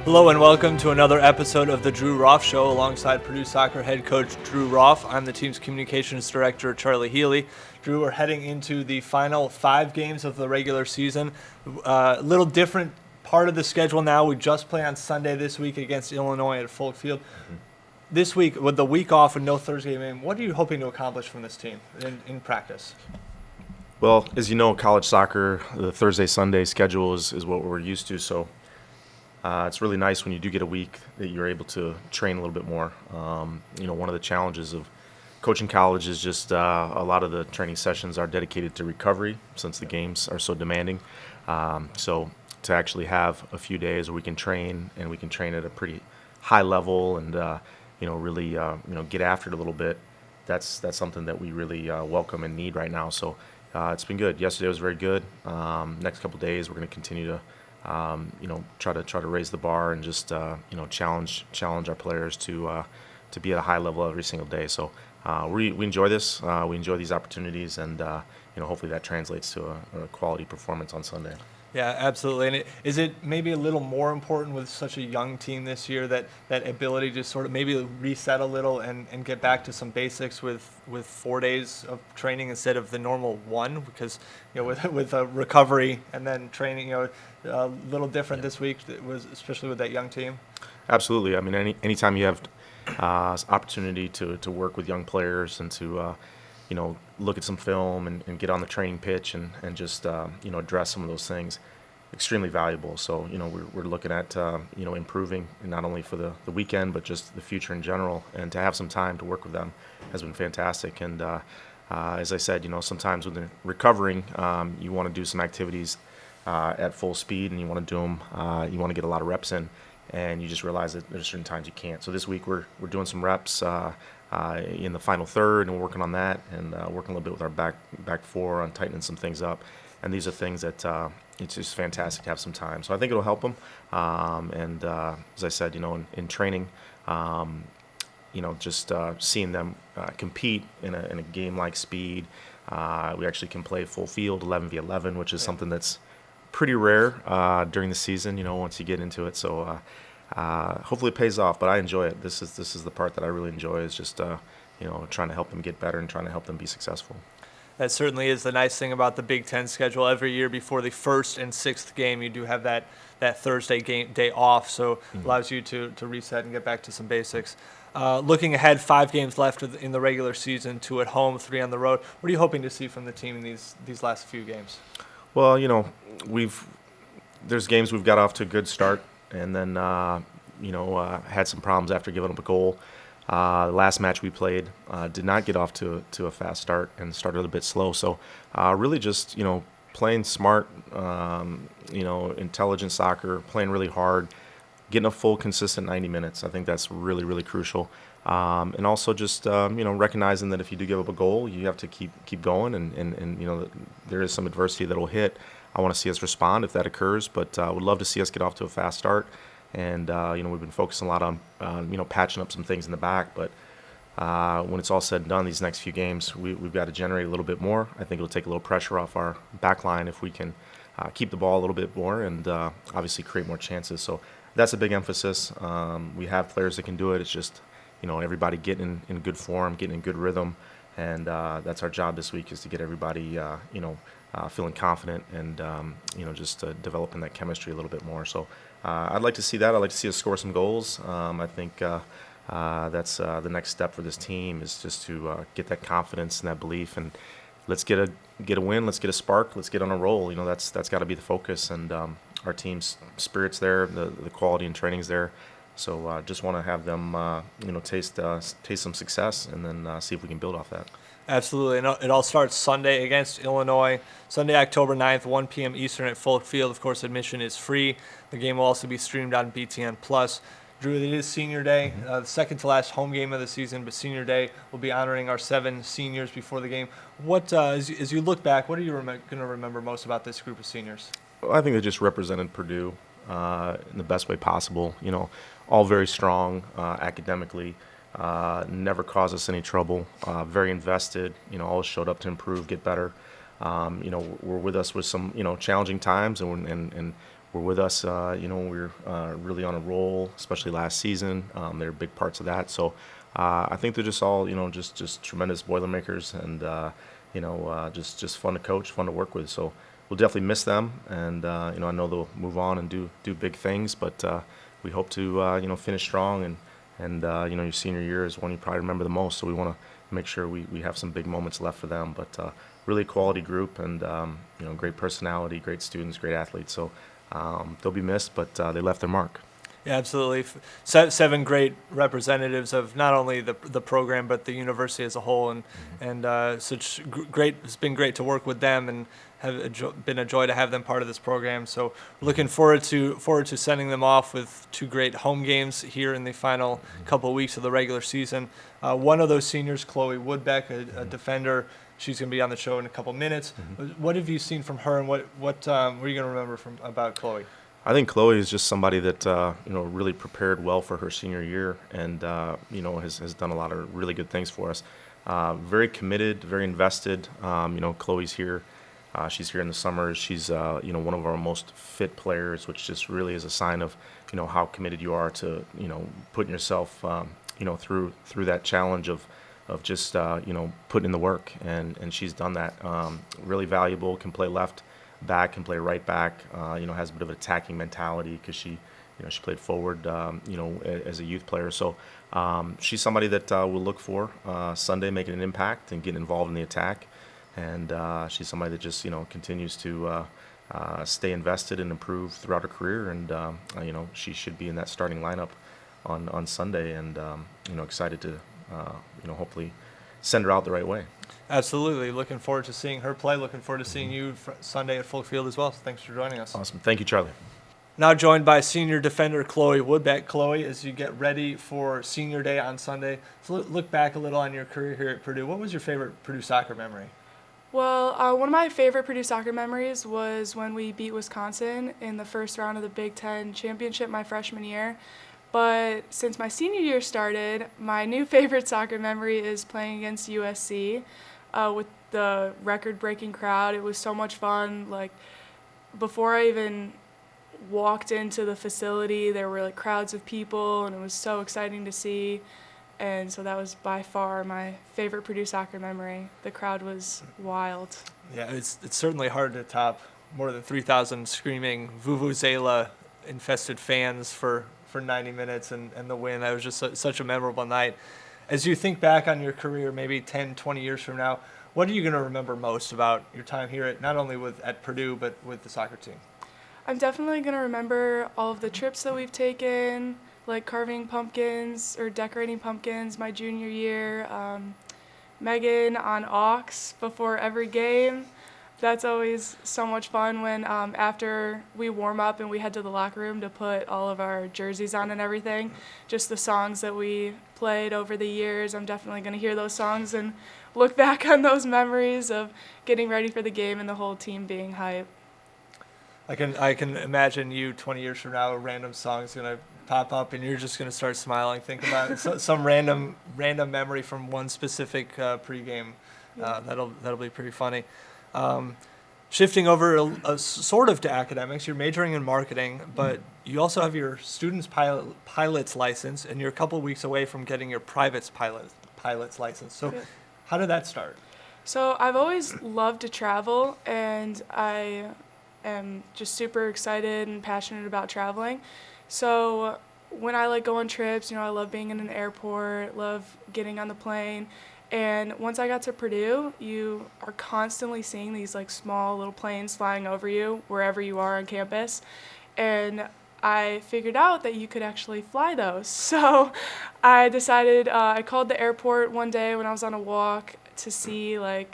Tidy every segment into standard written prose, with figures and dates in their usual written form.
Hello and welcome to another episode of the Drew Roff Show alongside Purdue soccer head coach Drew Roff. I'm the team's communications director, Charlie Healy. Drew, we're heading into the final 5 games of the regular season. A little different part of the schedule now. We just play on Sunday this week against Illinois at Folk Field. This week, with the week off and no Thursday game, what are you hoping to accomplish from this team in practice? Well, as you know, college soccer, the Thursday-Sunday schedule is what we're used to, so it's really nice when you do get a week that you're able to train a little bit more. One of the challenges of coaching college is just a lot of the training sessions are dedicated to recovery since the games are so demanding. So to actually have a few days where we can train, and we can train at a pretty high level and really get after it a little bit, that's something that we really welcome and need right now. So it's been good. Yesterday was very good. Next couple of days we're going to continue to try to raise the bar and just challenge our players to be at a high level every single day. So we enjoy this. We enjoy these opportunities, and hopefully that translates to a quality performance on Sunday. Yeah, absolutely. And is it maybe a little more important with such a young team this year, that ability to sort of maybe reset a little and get back to some basics with 4 days of training instead of the normal one? Because with a recovery and then training, a little different this week, especially with that young team. Absolutely. I mean, anytime you have opportunity to work with young players and to look at some film and get on the training pitch and just address some of those things, extremely valuable. So we're looking at improving, not only for the weekend but just the future in general, and to have some time to work with them has been fantastic. And as I said, sometimes with the recovering, you want to do some activities at full speed, and you want to do them, you want to get a lot of reps in, and you just realize that there's certain times you can't. So this week we're doing some reps in the final third, and we're working on that, and working a little bit with our back four on tightening some things up. And these are things that it's just fantastic to have some time. So I think it'll help them. As I said, in training, just seeing them compete in a game like speed. We actually can play full field 11v11, which is something that's pretty rare during the season, once you get into it. So hopefully it pays off, but I enjoy it. This is the part that I really enjoy, is just trying to help them get better and trying to help them be successful. That certainly is the nice thing about the Big Ten schedule. Every year before the first and sixth game, you do have that Thursday day off, so allows you to reset and get back to some basics. Looking ahead, 5 games left in the regular season, 2 at home, 3 on the road. What are you hoping to see from the team in these last few games? Well, there's games we've got off to a good start, and then had some problems after giving up a goal. The last match we played did not get off to a fast start and started a bit slow. So really just playing smart, intelligent soccer, playing really hard, getting a full consistent 90 minutes. I think that's really, really crucial. And also just recognizing that if you do give up a goal, you have to keep going, and there is some adversity that will hit. I want to see us respond if that occurs, but I would love to see us get off to a fast start. And we've been focusing a lot on patching up some things in the back, but when it's all said and done, these next few games, we've got to generate a little bit more. I think it'll take a little pressure off our back line if we can keep the ball a little bit more and obviously create more chances. So that's a big emphasis. We have players that can do it. It's just everybody getting in good form, getting in good rhythm, and that's our job this week, is to get everybody feeling confident and just developing that chemistry a little bit more. So I'd like to see that. I'd like to see us score some goals. I think that's the next step for this team, is just to get that confidence and that belief, and let's get a win. Let's get a spark. Let's get on a roll. That's got to be the focus, and our team's spirit's there. The quality and training's there. So just want to have them taste some success, and then see if we can build off that. Absolutely. And it all starts Sunday against Illinois, Sunday, October 9th, 1 p.m. Eastern at Folk Field. Of course, admission is free. The game will also be streamed on BTN+. Drew, it is Senior Day, the second to last home game of the season, but Senior Day will be honoring our 7 seniors before the game. What, as you look back, what are you going to remember most about this group of seniors? Well, I think they just represented Purdue in the best way possible. All very strong academically. Never caused us any trouble, very invested, always showed up to improve, get better. Were with us with some, challenging times, and were with us, when we were really on a roll, especially last season. They're big parts of that. So I think they're just all, just tremendous Boilermakers and, just fun to coach, fun to work with. So we'll definitely miss them. And, I know they'll move on and do big things, but we hope to, finish strong. And your senior year is one you probably remember the most. So we want to make sure we have some big moments left for them. But really quality group and, great personality, great students, great athletes. So they'll be missed, but they left their mark. Yeah, absolutely. 7 great representatives of not only the program but the university as a whole, and great. It's been great to work with them and have been a joy to have them part of this program. So looking forward to sending them off with 2 great home games here in the final couple of weeks of the regular season. One of those seniors, Chloe Woodbeck, a defender. She's going to be on the show in a couple minutes. What have you seen from her, and what are you going to remember about Chloe? I think Chloe is just somebody that really prepared well for her senior year, and has done a lot of really good things for us. Very committed, very invested. Chloe's here. She's here in the summers. She's one of our most fit players, which just really is a sign of how committed you are to putting yourself through that challenge of just putting in the work, and she's done that. Really valuable. Can play left back, can play right back. Has a bit of an attacking mentality because she played forward as a youth player. So she's somebody that we'll look for Sunday, making an impact and getting involved in the attack. And she's somebody that just continues to stay invested and improve throughout her career. And she should be in that starting lineup on Sunday. And excited to hopefully send her out the right way. Absolutely. Looking forward to seeing her play. Looking forward to seeing you Sunday at Folk Field as well. So thanks for joining us. Awesome. Thank you, Charlie. Now joined by senior defender Chloe Woodbeck. Chloe, as you get ready for senior day on Sunday, so look back a little on your career here at Purdue. What was your favorite Purdue soccer memory? Well, one of my favorite Purdue soccer memories was when we beat Wisconsin in the first round of the Big Ten championship my freshman year. But since my senior year started, my new favorite soccer memory is playing against USC with the record-breaking crowd. It was so much fun. Like, before I even walked into the facility, there were crowds of people, and it was so exciting to see. And so that was by far my favorite Purdue soccer memory. The crowd was wild. Yeah, it's certainly hard to top more than 3,000 screaming vuvuzela-infested fans for 90 minutes and the win. That was just such a memorable night. As you think back on your career, maybe 10, 20 years from now, what are you going to remember most about your time here at not only at Purdue but with the soccer team? I'm definitely going to remember all of the trips that we've taken, like carving pumpkins or decorating pumpkins my junior year. Megan on aux before every game. That's always so much fun when after we warm up and we head to the locker room to put all of our jerseys on and everything, just the songs that we played over the years. I'm definitely going to hear those songs and look back on those memories of getting ready for the game and the whole team being hype. I can imagine you 20 years from now, a random song is going to pop up and you're just going to start smiling. Think about it. Some random memory from one specific pregame. That'll be pretty funny. Shifting over sort of to academics, you're majoring in marketing, but you also have your student's pilot's license, and you're a couple of weeks away from getting your private's pilot's license. So how did that start? So I've always loved to travel, and I am just super excited and passionate about traveling. So when I go on trips, I love being in an airport, love getting on the plane. And once I got to Purdue, you are constantly seeing these small little planes flying over you wherever you are on campus. And I figured out that you could actually fly those. So I decided, I called the airport one day when I was on a walk to see what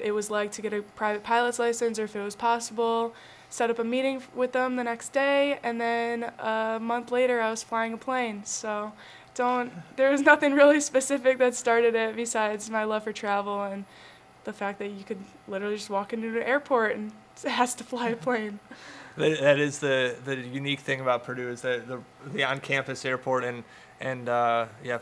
it was like to get a private pilot's license or if it was possible. Set up a meeting with them the next day, and then a month later I was flying a plane. So there was nothing really specific that started it besides my love for travel and the fact that you could literally just walk into an airport and ask to fly a plane. That is the unique thing about Purdue is that the on-campus airport and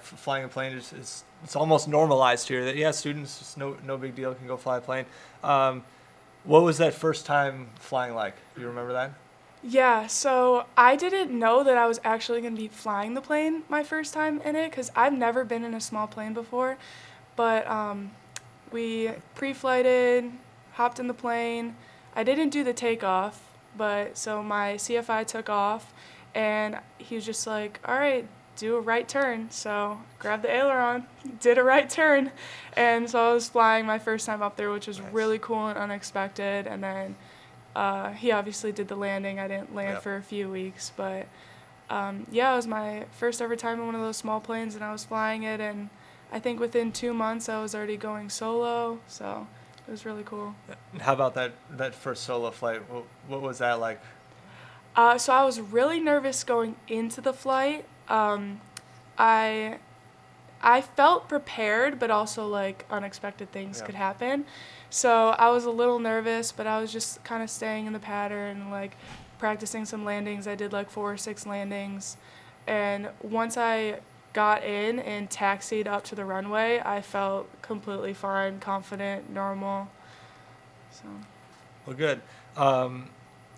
flying a plane is it's almost normalized here. That students just no big deal can go fly a plane. What was that first time flying like? Do you remember that? Yeah, so I didn't know that I was actually going to be flying the plane my first time in it because I've never been in a small plane before. But we pre-flighted, hopped in the plane. I didn't do the takeoff, but so my CFI took off, and he was just like, all right, do a right turn. So grabbed the aileron, did a right turn. And so I was flying my first time up there, which was Nice. really cool and unexpected. And then he obviously did the landing. I didn't land Yep. for a few weeks, but yeah, it was my first ever time in one of those small planes, and I was flying it. And I think within 2 months, I was already going solo, so it was really cool. How about that first solo flight? What was that like? So I was really nervous going into the flight. I felt prepared, but also like unexpected things Yeah. could happen. So I was a little nervous, but I was just kind of staying in the pattern, like practicing some landings. I did like 4 or 6 landings. And once I got in and taxied up to the runway, I felt completely fine, confident, normal. So Well, good.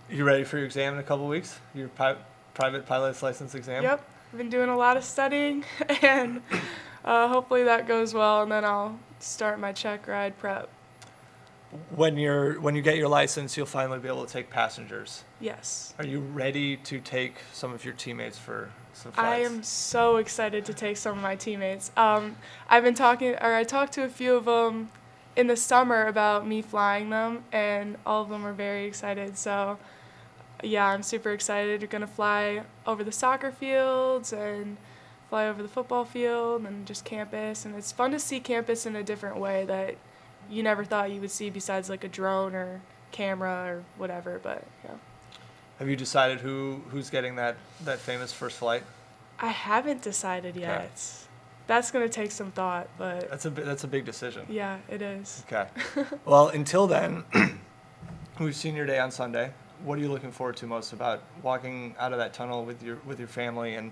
You ready for your exam in a couple weeks? Your private pilot's license exam? yep, I've been doing a lot of studying, and hopefully that goes well, and then I'll start my check ride prep. When you get your license, you'll finally be able to take passengers. Yes. Are you ready to take some of your teammates for some I flights? am so excited to take some of my teammates. I talked to a few of them in the summer about me flying them, and all of them are very excited. So, yeah, I'm super excited. We're gonna fly over the soccer fields and fly over the football field and just campus, and it's fun to see campus in a different way that you never thought you would see besides like a drone or camera or whatever. But yeah. Have you decided who's getting that famous first flight? I haven't decided yet. That's gonna take some thought, but That's a big decision. yeah, it is. Okay. Well, until then, we've seen your day on Sunday. What are you looking forward to most about walking out of that tunnel with your family and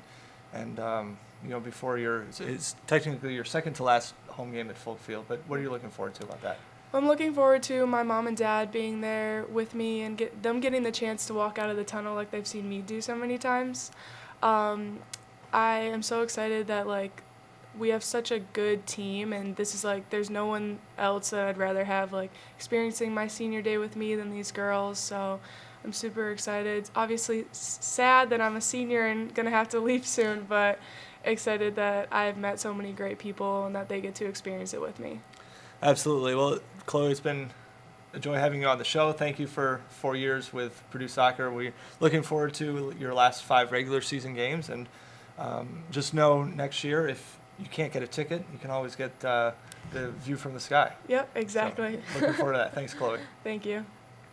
before it's technically your second to last home game at Folk Field, but what are you looking forward to about that? I'm looking forward to my mom and dad being there with me and getting the chance to walk out of the tunnel like they've seen me do so many times. I am so excited that like we have such a good team, and this is like there's no one else that I'd rather have like experiencing my senior day with me than these girls. So I'm super excited. It's obviously sad that I'm a senior and gonna have to leave soon, but excited that I've met so many great people and that they get to experience it with me. Absolutely. Well, Chloe, it's been a joy having you on the show. Thank you for 4 years with Purdue Soccer. We're looking forward to your last 5 regular season games, and just know next year if you can't get a ticket, you can always get the view from the sky. Yep, exactly. So, looking forward to that. Thanks, Chloe. Thank you.